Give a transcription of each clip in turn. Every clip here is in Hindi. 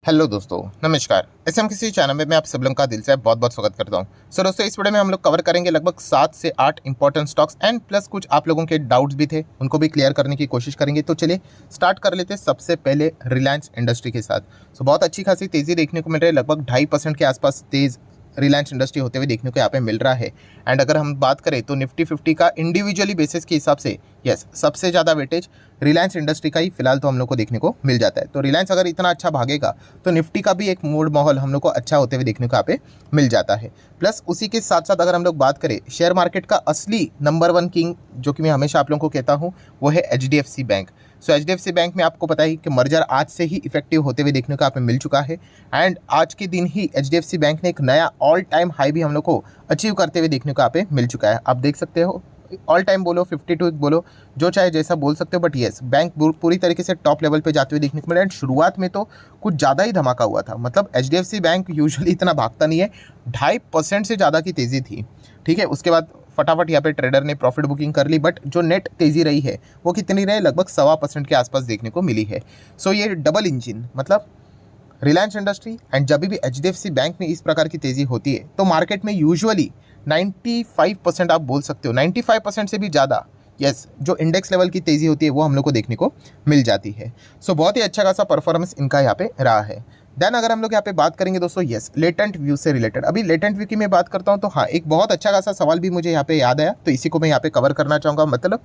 हेलो दोस्तों, नमस्कार। एसएम किसी चैनल में मैं आप सब लोगों का दिल से बहुत बहुत स्वागत करता हूं। सो दोस्तों, इस वीडियो में हम लोग कवर करेंगे लगभग 7 से 8 इंपॉर्टेंट स्टॉक्स एंड प्लस कुछ आप लोगों के डाउट्स भी थे, उनको भी क्लियर करने की कोशिश करेंगे। तो चलिए स्टार्ट कर लेते हैं सबसे पहले रिलायंस इंडस्ट्री के साथ। सो बहुत अच्छी खासी तेज़ी देखने को मिल रही है, लगभग 2.5% के आसपास तेज़ रिलायंस इंडस्ट्री होते हुए देखने को यहाँ पे मिल रहा है। एंड अगर हम बात करें तो निफ्टी 50 का इंडिविजुअली बेसिस के हिसाब से यस सबसे ज़्यादा वेटेज रिलायंस इंडस्ट्री का ही फिलहाल तो हम लोग को देखने को मिल जाता है। तो रिलायंस अगर इतना अच्छा भागेगा तो निफ्टी का भी एक मूड माहौल हम लोग को अच्छा होते हुए देखने को यहाँ पे मिल जाता है। प्लस उसी के साथ साथ अगर हम लोग बात करें शेयर मार्केट का असली नंबर 1 किंग, जो कि मैं हमेशा आप लोगों को कहता हूँ, वो है HDFC बैंक। सो HDFC बैंक में आपको पता ही कि मर्जर आज से ही इफेक्टिव होते हुए देखने को यहाँ पे मिल चुका है। एंड आज के दिन ही HDFC बैंक ने एक नया ऑल टाइम हाई भी हम लोग को अचीव करते हुए देखने को यहाँ पे मिल चुका है। आप देख सकते हो, ऑल टाइम बोलो 52 बोलो, जो चाहे जैसा बोल सकते हो, बट येस बैंक पूरी तरीके से टॉप लेवल पे जाते हुए देखने को मिला। एंड शुरुआत में तो कुछ ज़्यादा ही धमाका हुआ था, मतलब HDFC बैंक यूजुअली इतना भागता नहीं है, 2.5% से ज़्यादा की तेज़ी थी। ठीक है, उसके बाद फटाफट यहाँ पे ट्रेडर ने प्रॉफिट बुकिंग कर ली, बट जो नेट तेज़ी रही है वो कितनी रही, लगभग 1.25% के आसपास देखने को मिली है। सो ये डबल इंजन, मतलब रिलायंस इंडस्ट्री एंड जब भी HDFC बैंक में इस प्रकार की तेज़ी होती है तो मार्केट में यूजुअली 95% आप बोल सकते हो, 95% से भी ज़्यादा यस जो इंडेक्स लेवल की तेज़ी होती है वो हम लोग को देखने को मिल जाती है। सो बहुत ही अच्छा खासा परफॉर्मेंस इनका यहाँ पे रहा है। देन अगर हम लोग यहाँ पे बात करेंगे दोस्तों, यस लेटेंट व्यू से रिलेटेड, अभी लेटेंट व्यू की मैं बात करता हूँ तो हाँ, एक बहुत अच्छा खासा सवाल भी मुझे यहाँ पे याद आया, तो इसी को मैं यहाँ पे कवर करना चाहूँगा। मतलब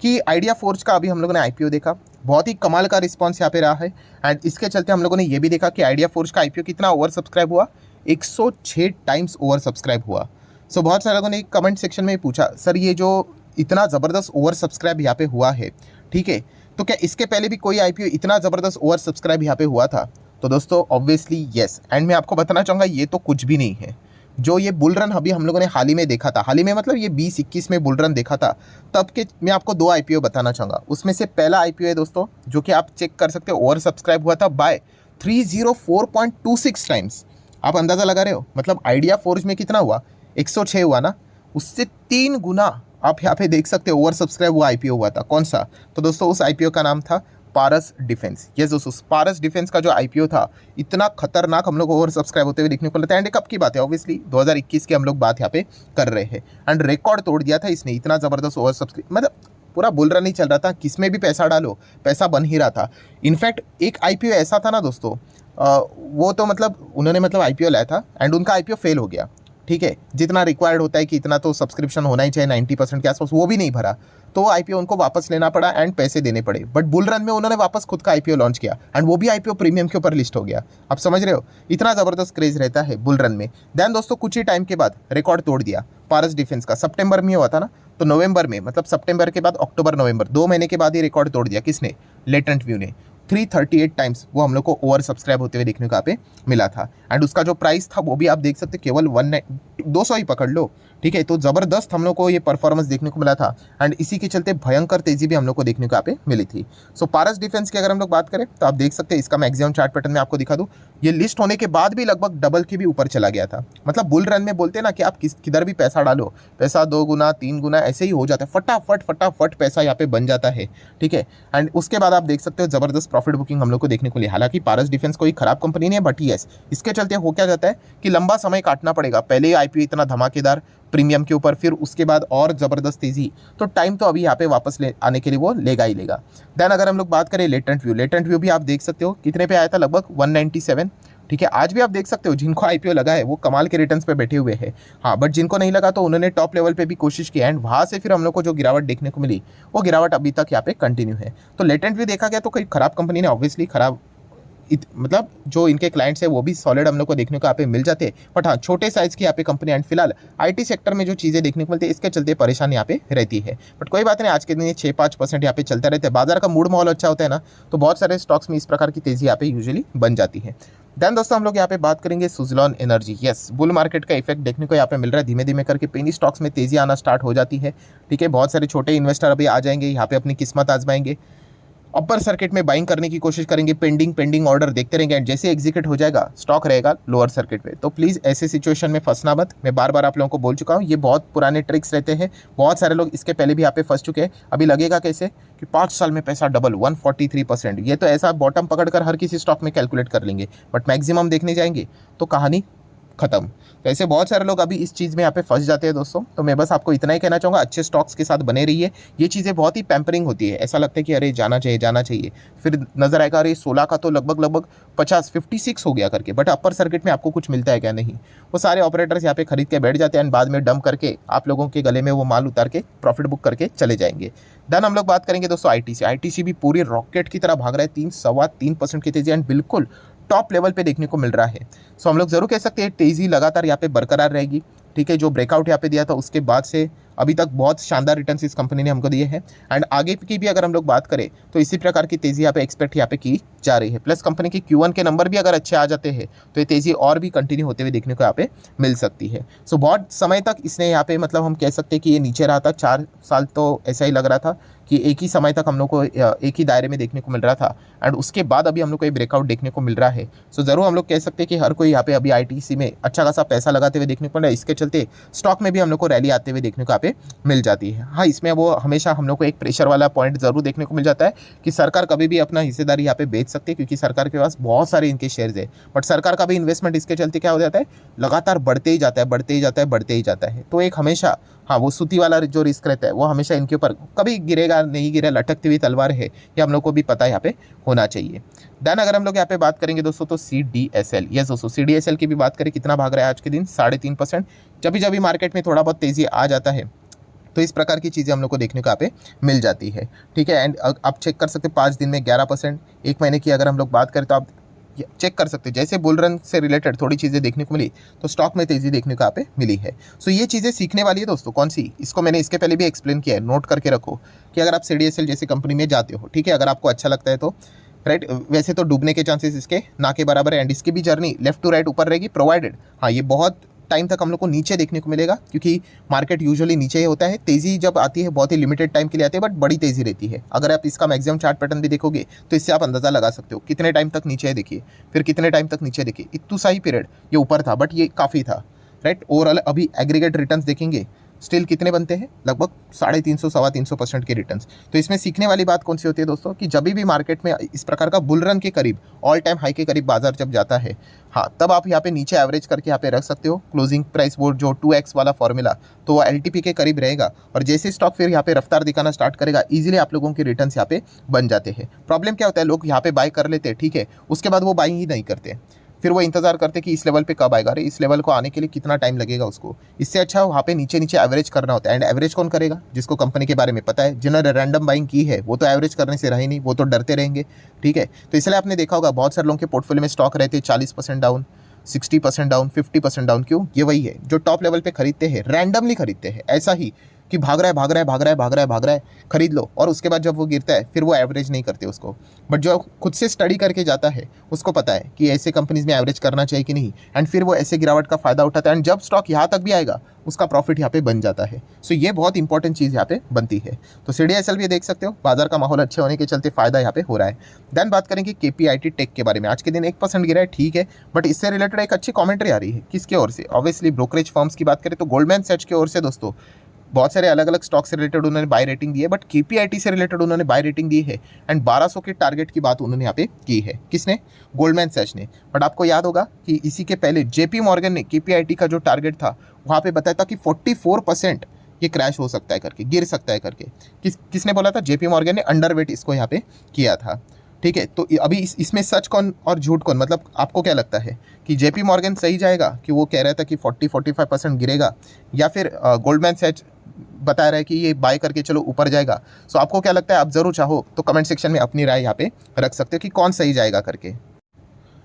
कि आइडिया फोर्ज का अभी हम लोगों ने IPO देखा, बहुत ही कमाल का रिस्पॉन्स यहाँ पे रहा है। एंड इसके चलते हम लोगों ने ये भी देखा कि आइडिया फोर्ज का IPO कितना ओवर सब्सक्राइब हुआ, 106 टाइम्स ओवर सब्सक्राइब हुआ। सो बहुत सारे लोगों ने कमेंट सेक्शन में पूछा, सर ये जो इतना ज़बरदस्त ओवर सब्सक्राइब यहाँ पे हुआ है, ठीक है, तो क्या इसके पहले भी कोई IPO इतना ज़बरदस्त ओवर सब्सक्राइब यहाँ पे हुआ था? तो दोस्तों ऑब्वियसली यस। एंड मैं आपको बताना चाहूँगा ये तो कुछ भी नहीं है। जो ये बुल रन अभी हम लोगों ने हाल ही में देखा था, हाल ही में मतलब ये 20-21 में बुल रन देखा था, तब के मैं आपको 2 IPO बताना चाहूँगा। उसमें से पहला IPO है दोस्तों, जो कि आप चेक कर सकते हो, ओवर सब्सक्राइब हुआ था बाय 304.26 टाइम्स। आप अंदाज़ा लगा रहे हो, मतलब आइडिया फोर्ज में कितना हुआ, 106 हुआ ना, उससे 3 गुना आप यहाँ पे देख सकते हो ओवर सब्सक्राइब हुआ IPO हुआ था। कौन सा? तो दोस्तों उस IPO का नाम था पारस डिफेंस। यस दोस्तों, पारस डिफेंस का जो IPO था, इतना खतरनाक हम लोग ओवर सब्सक्राइब होते हुए देखने को मिलता है। एंड कब की बात है, ऑब्वियसली 2021 की हम लोग बात यहाँ पे कर रहे हैं। एंड रिकॉर्ड तोड़ दिया था इसने, इतना ज़बरदस्त ओवर सब्सक्राइब, मतलब पूरा बुल रन नहीं चल रहा था, किसमें भी पैसा डालो पैसा बन ही रहा था। इनफैक्ट एक IPO ऐसा था ना दोस्तों, वो तो मतलब उन्होंने मतलब IPO लाया था एंड उनका IPO फेल हो गया। ठीक है, जितना रिक्वायर्ड होता है कि इतना तो सब्सक्रिप्शन होना ही चाहिए 90% के आसपास, वो भी नहीं भरा, तो IPO उनको वापस लेना पड़ा एंड पैसे देने पड़े। बट बुल रन में उन्होंने वापस खुद का IPO लॉन्च किया एंड वो भी IPO प्रीमियम के ऊपर लिस्ट हो गया। आप समझ रहे हो, इतना ज़बरदस्त क्रेज रहता है बुल रन में। देन दोस्तों कुछ ही टाइम के बाद रिकॉर्ड तोड़ दिया पारस डिफेंस का, सितंबर में हुआ था ना, तो नवंबर में, मतलब सितंबर के बाद अक्टूबर नवंबर 2 महीने के बाद ही रिकॉर्ड तोड़ दिया। किसने? लेटेंट व्यू ने। 338 टाइम्स वो हम लोग को ओवर सब्सक्राइब होते हुए देखने को यहाँ पे मिला था। एंड उसका जो प्राइस था वो भी आप देख सकते केवल 200 ही पकड़ लो। ठीक है, तो ज़बरदस्त हम लोग को ये परफॉर्मेंस देखने को मिला था एंड इसी के चलते भयंकर तेजी भी हम लोग को देखने को यहाँ पे मिली थी। सो पारस डिफेंस की अगर हम लोग बात करें तो आप देख सकते हैं, इसका मैक्सिमम चार्ट पैटर्न में आपको दिखा दूँ, ये लिस्ट होने के बाद भी लगभग डबल के भी ऊपर चला गया था। मतलब बुल रन में बोलते हैं ना कि आप किधर भी पैसा डालो, पैसा 2 गुना 3 गुना ऐसे ही हो जाता है, फटाफट फटाफट पैसा यहाँ पे बन जाता है। ठीक है, एंड उसके बाद आप देख सकते हो ज़बरदस्त प्रॉफिट बुकिंग हम लोग को देखने को मिली। हालांकि पारस डिफेंस कोई खराब कंपनी नहीं है, बट यस इसके चलते हो क्या जाता है कि लंबा समय काटना पड़ेगा। पहले IPO इतना धमाकेदार प्रीमियम के ऊपर, फिर उसके बाद और ज़बरदस्त तेजी, तो टाइम तो अभी यहाँ पे वापस आने के लिए वो लेगा ही लेगा। देन अगर हम लोग बात करें लेटेंट व्यू भी आप देख सकते हो कितने पे आया था, लगभग 197। ठीक है, आज भी आप देख सकते हो जिनको IPO लगा है वो कमाल के रिटर्न्स पे बैठे हुए हैं। हाँ, बट जिनको नहीं लगा तो उन्होंने टॉप लेवल पे भी कोशिश की एंड वहाँ से फिर हम लोग को जो गिरावट देखने को मिली, वो गिरावट अभी तक यहाँ पे कंटिन्यू है। तो लेटेंट व्यू देखा गया तो कोई खराब कंपनी ने, ऑब्वियसली खराब मतलब जो इनके क्लाइंट्स है वो भी सॉलिड हम लोग को देखने को यहाँ पे मिल जाते हैं। बट हाँ, छोटे साइज की यहाँ पे कंपनी एंड फिलहाल IT सेक्टर में जो चीज़ें देखने को मिलती है, इसके चलते परेशानी यहाँ पे रहती है। बट कोई बात नहीं, आज के दिन ये 6-5% यहाँ पे चलता रहता है। बाजार का मूड माहौल अच्छा होता है ना, तो बहुत सारे स्टॉक्स में इस प्रकार की तेजी यहाँ पे यूजुअली बन जाती है। देन दोस्तों हम लोग यहाँ पे बात करेंगे Suzlon energy. Yes, bull market का इफेक्ट देखने को यहाँ पे मिल रहा है, धीमे धीमे करके पेनी स्टॉक्स में तेजी आना स्टार्ट हो जाती है। ठीक है, बहुत सारे छोटे इन्वेस्टर अभी आ जाएंगे यहाँ पे, अपनी किस्मत आजमाएंगे। अपर सर्किट में बाइंग करने की कोशिश करेंगे, पेंडिंग ऑर्डर देखते रहेंगे एंड जैसे एग्जीक्यूट हो जाएगा स्टॉक रहेगा लोअर सर्किट पे। तो प्लीज़ ऐसे सिचुएशन में फंसना मत। मैं बार बार आप लोगों को बोल चुका हूँ, ये बहुत पुराने ट्रिक्स रहते हैं, बहुत सारे लोग इसके पहले भी यहाँ पे फंस चुके हैं। अभी लगेगा कैसे कि 5 साल में पैसा डबल 143%, ये तो ऐसा बॉटम पकड़कर हर किसी स्टॉक में कैलकुलेट कर लेंगे, बट मैक्सिमम देखने जाएंगे तो कहानी खत्म। तो ऐसे बहुत सारे लोग अभी इस चीज़ में यहाँ पे फंस जाते हैं दोस्तों। तो मैं बस आपको इतना ही कहना चाहूँगा, अच्छे स्टॉक्स के साथ बने रहिए। ये चीज़ें बहुत ही पैम्परिंग होती है, ऐसा लगता है कि अरे जाना चाहिए जाना चाहिए, फिर नजर आएगा अरे 16 का तो लगभग 56 हो गया करके, बट अपर सर्किट में आपको कुछ मिलता है क्या? नहीं। वो सारे ऑपरेटर्स यहाँ पे खरीद के बैठ जाते हैं एंड बाद में डंप करके आप लोगों के गले में वो माल उतार के प्रॉफिट बुक करके चले जाएंगे। देन हम लोग बात करेंगे दोस्तों आईटीसी भी पूरी रॉकेट की तरह भाग रहा है, 3 सवा 3% की तेजी एंड बिल्कुल टॉप लेवल पे देखने को मिल रहा है। सो हम लोग जरूर कह सकते हैं तेजी लगातार यहाँ पे बरकरार रहेगी। ठीक है, जो ब्रेकआउट यहाँ पे दिया था उसके बाद से अभी तक बहुत शानदार रिटर्न्स इस कंपनी ने हमको दिए हैं एंड आगे की भी अगर हम लोग बात करें तो इसी प्रकार की तेजी यहाँ पे एक्सपेक्ट यहाँ पे की जा रही है। प्लस कंपनी की Q1 के नंबर भी अगर अच्छे आ जाते हैं तो ये तेजी और भी कंटिन्यू होते हुए देखने को यहाँ पे मिल सकती है। सो बहुत समय तक इसने यहाँ पे मतलब हम कह सकते हैं कि ये नीचे रहा था, 4 साल तो ऐसा ही लग रहा था कि एक ही समय तक हम लोग को एक ही दायरे में देखने को मिल रहा था एंड उसके बाद अभी हम लोग को ये ब्रेकआउट देखने को मिल रहा है। सो ज़रूर हम लोग कह सकते हैं कि हर कोई यहाँ पे अभी आईटीसी में अच्छा खासा पैसा लगाते हुए देखने को मिल रहा है। इसके चलते स्टॉक में भी हम लोग को रैली आते हुए देखने को यहाँ पे मिल जाती है। हाँ, इसमें वो हमेशा हम लोग को एक प्रेशर वाला पॉइंट ज़रूर देखने को मिल जाता है कि सरकार कभी भी अपना हिस्सेदारी यहाँ पे बेच सकती है, क्योंकि सरकार के पास बहुत सारे इनके शेयर्स है, बट सरकार का भी इन्वेस्टमेंट इसके चलते क्या हो जाता है, लगातार बढ़ते ही जाता है, बढ़ते ही जाता है, बढ़ते ही जाता है। तो एक हमेशा हाँ वो सूती वाला जो रिस्क रहता है वो हमेशा इनके ऊपर कभी गिरेगा नहीं गिरेगा, लटकती हुई तलवार है, ये हम लोग को भी पता यहाँ पे होना चाहिए। देन अगर हम लोग यहाँ पे बात करेंगे दोस्तों तो CDSL, यस दोस्तों CDSL की भी बात करें, कितना भाग रहा है आज के दिन 3.5%। जब भी मार्केट में थोड़ा बहुत तेजी आ जाता है तो इस प्रकार की चीज़ें हम लोग को देखने को यहाँ पे मिल जाती है। ठीक है, एंड आप चेक कर सकते हैं 5 दिन में 11%, एक महीने की अगर हम लोग बात करें तो आप चेक कर सकते हैं। जैसे बुल रन से रिलेटेड थोड़ी चीज़ें देखने को मिली तो स्टॉक में तेजी देखने को यहाँ पे मिली है। सो ये चीज़ें सीखने वाली है दोस्तों। कौन सी? इसको मैंने इसके पहले भी एक्सप्लेन किया है, नोट करके रखो कि अगर आप CDSL जैसी कंपनी में जाते हो, ठीक है, अगर आपको अच्छा लगता है तो राइट, वैसे तो डूबने के चांसेस इसके ना के बराबर है एंड इसकी भी जर्नी लेफ्ट टू राइट ऊपर रहेगी, प्रोवाइडेड हाँ ये बहुत टाइम तक हम लोग को नीचे देखने को मिलेगा, क्योंकि मार्केट यूजुअली नीचे ही होता है। तेज़ी जब आती है बहुत ही लिमिटेड टाइम के लिए आती है, बट बड़ी तेज़ी रहती है। अगर आप इसका मैक्सिमम चार्ट पैटर्न भी देखोगे तो इससे आप अंदाज़ा लगा सकते हो कितने टाइम तक नीचे है, देखिए फिर कितने टाइम तक नीचे, देखिए इतना सा ही पीरियड ये ऊपर था बट ये काफ़ी था राइट। ओवरऑल अभी एग्रीगेट रिटर्न्स देखेंगे स्टिल कितने बनते हैं, लगभग 350 सवा 300% के रिटर्न्स। तो इसमें सीखने वाली बात कौन सी होती है दोस्तों कि जब भी मार्केट में इस प्रकार का बुल रन के करीब, ऑल टाइम हाई के करीब बाजार जब जाता है, हाँ तब आप यहाँ पे नीचे एवरेज करके यहाँ पे रख सकते हो क्लोजिंग प्राइस बोर्ड जो 2x वाला फॉर्मूला, तो वो LTP के करीब रहेगा और जैसे स्टॉक फिर यहाँ पे रफ्तार दिखाना स्टार्ट करेगा इजीली आप लोगों के रिटर्न्स यहाँ पे बन जाते हैं। प्रॉब्लम क्या होता है, लोग यहाँ पे बाय कर लेते हैं, ठीक है, उसके बाद वो बाइंग ही नहीं करते, फिर वो इंतजार करते कि इस लेवल पे कब आएगा, अरे इस लेवल को आने के लिए कितना टाइम लगेगा उसको। इससे अच्छा वहाँ पे नीचे नीचे एवरेज करना होता है एंड एवरेज कौन करेगा, जिसको कंपनी के बारे में पता है। जिन्होंने रैंडम बाइंग की है वो तो एवरेज करने से रहे नहीं, वो तो डरते रहेंगे। ठीक है, तो इसलिए आपने देखा होगा बहुत सारे लोगों के पोर्टफोलियो में स्टॉक रहते हैं 40% डाउन, 60% डाउन, 50% डाउन। क्यों? ये वही है जो टॉप लेवल पे खरीदते हैं, रैंडमली खरीदते हैं, ऐसा ही कि भाग रहा है खरीद लो, और उसके बाद जब वो गिरता है फिर वो एवरेज नहीं करते उसको। बट जो खुद से स्टडी करके जाता है उसको पता है कि ऐसे कंपनीज में एवरेज करना चाहिए कि नहीं, एंड फिर वो ऐसे गिरावट का फायदा उठाता है एंड जब स्टॉक यहाँ तक भी आएगा उसका प्रॉफिट यहाँ पे बन जाता है। सो ये बहुत इंपॉर्टेंट चीज़ यहाँ पे बनती है। तो CDSL भी देख सकते हो, बाजार का माहौल अच्छे होने के चलते फायदा यहाँ पे हो रहा है। देन बात करेंगे KPIT टेक के बारे में। आज के दिन 1% गिरा है, ठीक है, बट इससे रिलेटेड एक अच्छी कॉमेंट्री आ रही है किसके ओर से, ऑब्वियसली ब्रोकरेज फर्म्स की बात करें तो गोल्डमैन सैच की ओर से दोस्तों। बहुत सारे अलग अलग स्टॉक से रिलेटेड उन्होंने बाय रेटिंग दी है, बट KPIT से रिलेटेड उन्होंने बाय रेटिंग दी है एंड 1200 के टारगेट की बात उन्होंने यहाँ पे की है। किसने? गोल्डमैन सैच ने। बट आपको याद होगा कि इसी के पहले JP मॉर्गन ने KPIT का जो टारगेट था वहाँ पे बताया था कि 44% ये क्रैश हो सकता है करके, गिर सकता है करके। किसने बोला था? JP मॉर्गन ने अंडरवेट इसको यहाँ पे किया था। ठीक है, तो अभी इसमें सच कौन और झूठ कौन, मतलब आपको क्या लगता है कि JP मॉर्गन सही जाएगा कि वो कह रहा था कि 40-45% गिरेगा, या फिर गोल्डमैन सैच बता रहा है कि ये बाय करके चलो ऊपर जाएगा? सो आपको क्या लगता है? आप जरूर चाहो तो कमेंट सेक्शन में अपनी राय यहाँ पे रख सकते हो कि कौन सही जाएगा करके।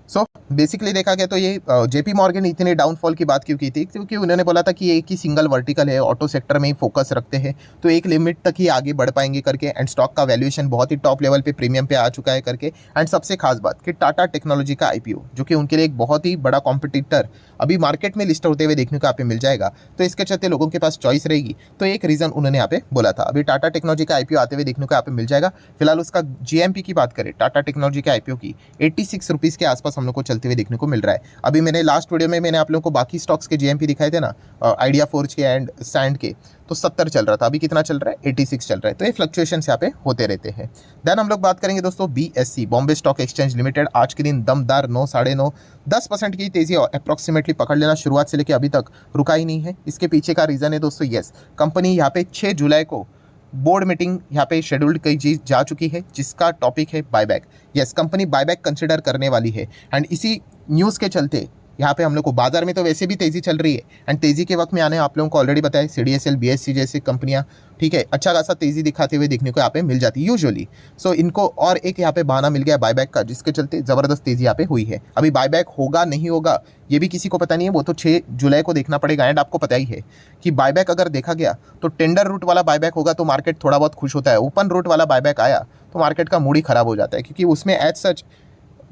सो बेसिकली देखा गया तो ये जेपी मॉर्गन ने इतने डाउनफॉल की बात क्यों की थी, क्योंकि उन्होंने बोला था कि एक ही सिंगल वर्टिकल है, ऑटो सेक्टर में ही फोकस रखते हैं, तो एक लिमिट तक ही आगे बढ़ पाएंगे करके, एंड स्टॉक का वैल्यूएशन बहुत ही टॉप लेवल पे प्रीमियम पे आ चुका है करके। एंड सबसे खास बात कि टाटा टेक्नोलॉजी का आईपीओ, जो कि उनके लिए एक बहुत ही बड़ा कॉम्पिटिटर अभी मार्केट में लिस्ट होते हुए देखने को यहाँ पे मिल जाएगा, तो इसके चलते लोगों के पास चॉइस रहेगी। तो एक रीजन उन्होंने यहाँ पे बोला था, अभी टाटा टेक्नोलॉजी का आईपीओ आते हुए देखने को यहाँ पे मिल जाएगा। फिलहाल उसका जीएमपी की बात करें टाटा टेक्नोलॉजी के आईपीओ की, 86 रुपीज़ के आसपास हम लोग को चलते हुए देखने को मिल रहा है। अभी मैंने लास्ट वीडियो में मैंने आप लोगों को बाकी स्टॉक्स के जीएमपी दिखाए थे ना, आइडिया फोर्ज के एंड सैंड के, तो 70 चल रहा था, अभी कितना चल रहा है 86 चल रहा है। तो ये फ्लक्चुएशन यहाँ पे होते रहते हैं। देन हम लोग बात करेंगे दोस्तों BSc, Bombay stock exchange limited, आज के दिन दमदार 9, 9.5, 10% की तेजी अप्रॉक्सीमेटली पकड़ लेना, शुरुआत से लेकर अभी तक रुका ही नहीं है। इसके पीछे का रीजन है दोस्तों, यस, कंपनी यहाँ पे 6 जुलाई को बोर्ड मीटिंग यहाँ पे शेड्यूल्ड कई चीज जा चुकी है, जिसका टॉपिक है buyback. Yes, company buyback consider करने वाली है, एंड इसी न्यूज़ के चलते यहाँ पे हम लोग को बाजार में तो वैसे भी तेज़ी चल रही है, एंड तेज़ी के वक्त में आने आप लोगों को ऑलरेडी बताया सीडीएसएल, बीएससी जैसी कंपनियाँ, ठीक है, अच्छा खासा तेज़ी दिखाते हुए देखने को यहाँ पे मिल जाती है यूजुअली। सो इनको और एक यहाँ पे बहाना मिल गया बायबैक का, जिसके चलते ज़बरदस्त तेज़ी यहाँ पे हुई है। अभी बायबैक होगा नहीं होगा ये भी किसी को पता नहीं है, वो तो 6 जुलाई को देखना पड़ेगा। एंड आपको पता ही है कि बायबैक अगर देखा गया तो टेंडर रूट वाला बायबैक होगा तो मार्केट थोड़ा बहुत खुश होता है, ओपन रूट वाला बायबैक आया तो मार्केट का मूड ही खराब हो जाता है, क्योंकि उसमें as such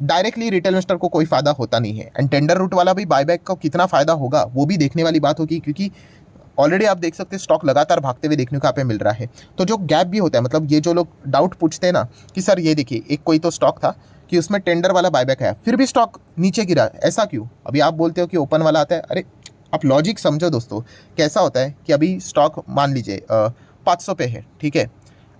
directly retail investor को कोई फायदा होता नहीं है। एंड टेंडर रूट वाला भी बायबैक का कितना फायदा होगा वो भी देखने वाली बात होगी, क्योंकि ऑलरेडी आप देख सकते हैं स्टॉक लगातार भागते हुए देखने को यहाँ पे मिल रहा है। तो जो गैप भी होता है, मतलब ये जो लोग डाउट पूछते हैं ना कि सर ये देखिए एक कोई तो स्टॉक था कि उसमें टेंडर वाला बायबैक आया फिर भी स्टॉक नीचे गिरा, ऐसा क्यों? अभी आप बोलते हो कि ओपन वाला आता है, अरे आप लॉजिक समझो दोस्तों। कैसा होता है कि अभी स्टॉक मान लीजिए 500 पे है, ठीक है,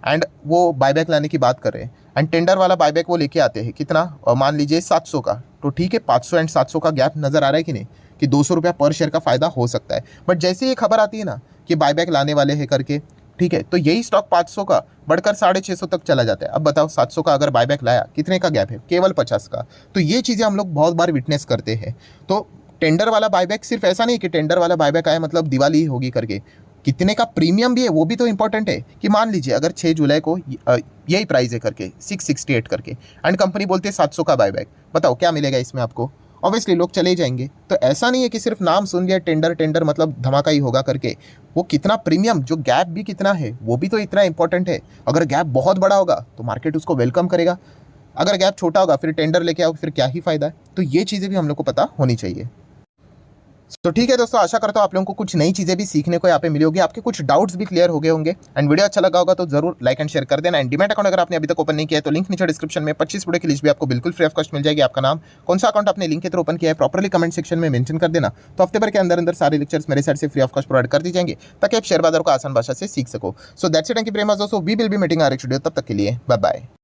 एंड वो बायबैक लाने की बात कर रहे हैं, एंड टेंडर वाला बायबैक वो लेके आते हैं कितना, मान लीजिए 700 का, तो ठीक है 500 एंड 700 का गैप नज़र आ रहा है कि नहीं, कि 200 रुपया पर शेयर का फ़ायदा हो सकता है। बट जैसे ये खबर आती है ना कि बायबैक लाने वाले हैं करके, ठीक है, तो यही स्टॉक 500 का बढ़कर 650 तक चला जाता है। अब बताओ 700 का अगर बायबैक लाया, कितने का गैप है? केवल 50 का। तो ये चीज़ें हम लोग बहुत बार विटनेस करते हैं। तो टेंडर वाला बायबैक सिर्फ ऐसा नहीं कि टेंडर वाला बायबैक आया मतलब दिवाली ही होगी करके, कितने का प्रीमियम भी है वो भी तो इंपॉर्टेंट है। कि मान लीजिए अगर 6 जुलाई को यही प्राइस है करके 668 करके, एंड कंपनी बोलती है 700 का बायबैक, बताओ क्या मिलेगा इसमें आपको? ऑब्वियसली लोग चले जाएंगे। तो ऐसा नहीं है कि सिर्फ नाम सुन लिया टेंडर टेंडर मतलब धमाका ही होगा करके, वो कितना प्रीमियम, जो गैप भी कितना है वो भी तो इतना इंपॉर्टेंट है। अगर गैप बहुत बड़ा होगा तो मार्केट उसको वेलकम करेगा, अगर गैप छोटा होगा फिर टेंडर लेके आओ, फिर क्या ही फायदा है। तो ये चीज़ें भी हम लोग को पता होनी चाहिए। तो ठीक है दोस्तों, आशा करता हूँ आप लोगों को कुछ नई चीज़ें भी सीखने को यहाँ पे मिली होगी, आपके कुछ डाउट्स भी क्लियर हो गए होंगे। एंड वीडियो अच्छा लगा होगा तो जरूर लाइक एंड शेयर कर देना। एंड डीमैट अकाउंट अगर आपने अभी तक ओपन नहीं किया है तो लिंक नीचे डिस्क्रिप्शन में 25 वीडियो की लिस्ट भी आपको बिल्कुल फ्री ऑफ कॉस्ट मिल जाएगी। आपका नाम, कौन सा अकाउंट आपने लिंक के थ्रू ओपन किया है, प्रॉपर्ली कमेंट सेक्शन में मेंशन कर देना, तो हफ्ते भर के अंदर अंदर सारे लेक्चर्स मेरे साइड से फ्री ऑफ कॉस्ट प्रोवाइड कर दी जाएंगे, ताकि आप शेयर बाजार को आसान भाषा से सीख सको। So that's it, thank you very much दोस्तों, we will be meeting our next video, तब तक के लिए बाय बाय।